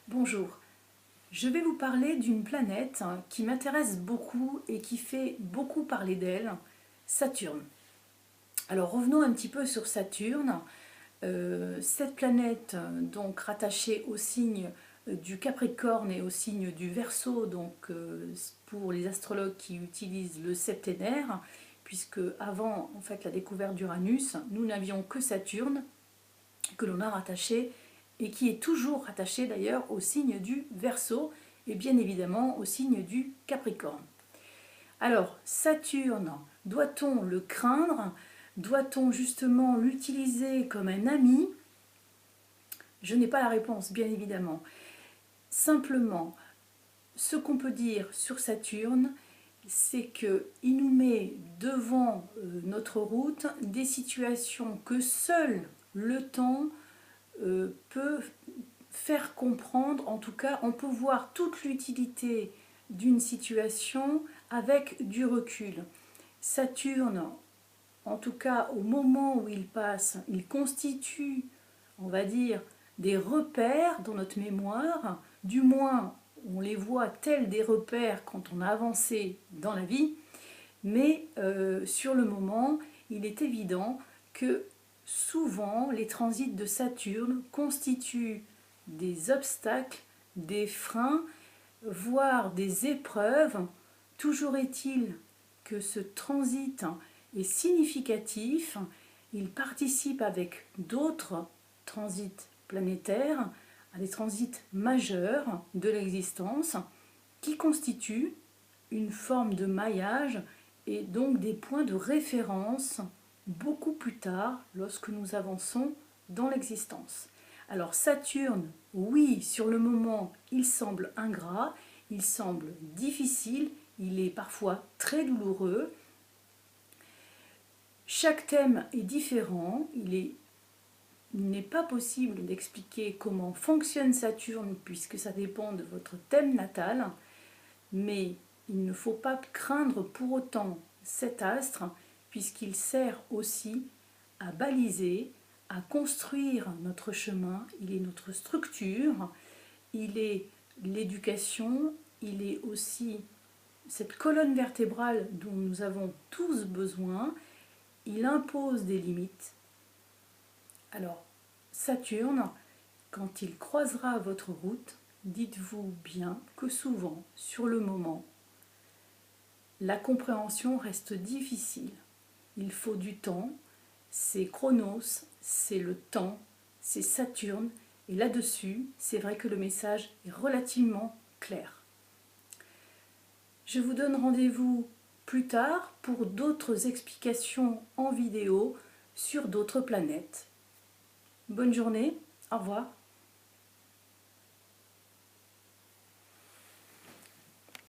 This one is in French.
Bonjour, je vais vous parler d'une planète qui m'intéresse beaucoup et qui fait beaucoup parler d'elle, Saturne. Alors revenons un petit peu sur Saturne. Cette planète, donc rattachée au signe du Capricorne et au signe du Verseau, pour les astrologues qui utilisent le septénaire, puisque avant en fait la découverte d'Uranus, nous n'avions que Saturne que l'on a rattaché et qui est toujours rattaché d'ailleurs au signe du Verseau et bien évidemment au signe du Capricorne. Alors, Saturne, doit-on le craindre? Doit-on justement l'utiliser comme un ami? Je n'ai pas la réponse, bien évidemment. Simplement, ce qu'on peut dire sur Saturne, c'est qu'il nous met devant notre route des situations que seul le temps peut faire comprendre. En tout cas, on peut voir toute l'utilité d'une situation avec du recul. Saturne, en tout cas au moment où il passe, il constitue, on va dire, des repères dans notre mémoire, du moins on les voit tels des repères quand on a avancé dans la vie, mais sur le moment, il est évident que souvent les transits de Saturne constituent des obstacles, des freins, voire des épreuves. Toujours est-il que ce transit est significatif, il participe avec d'autres transits planétaires à des transits majeurs de l'existence qui constituent une forme de maillage et donc des points de référence beaucoup plus tard lorsque nous avançons dans l'existence. Alors Saturne, oui, sur le moment, il semble ingrat, il semble difficile, il est parfois très douloureux. Chaque thème est différent, il n'est pas possible d'expliquer comment fonctionne Saturne puisque ça dépend de votre thème natal, mais il ne faut pas craindre pour autant cet astre puisqu'il sert aussi à baliser, à construire notre chemin, il est notre structure, il est l'éducation, il est aussi cette colonne vertébrale dont nous avons tous besoin, il impose des limites. Alors, Saturne, quand il croisera votre route, dites-vous bien que souvent, sur le moment, la compréhension reste difficile. Il faut du temps, c'est Chronos, c'est le temps, c'est Saturne, et là-dessus, c'est vrai que le message est relativement clair. Je vous donne rendez-vous plus tard pour d'autres explications en vidéo sur d'autres planètes. Bonne journée, au revoir.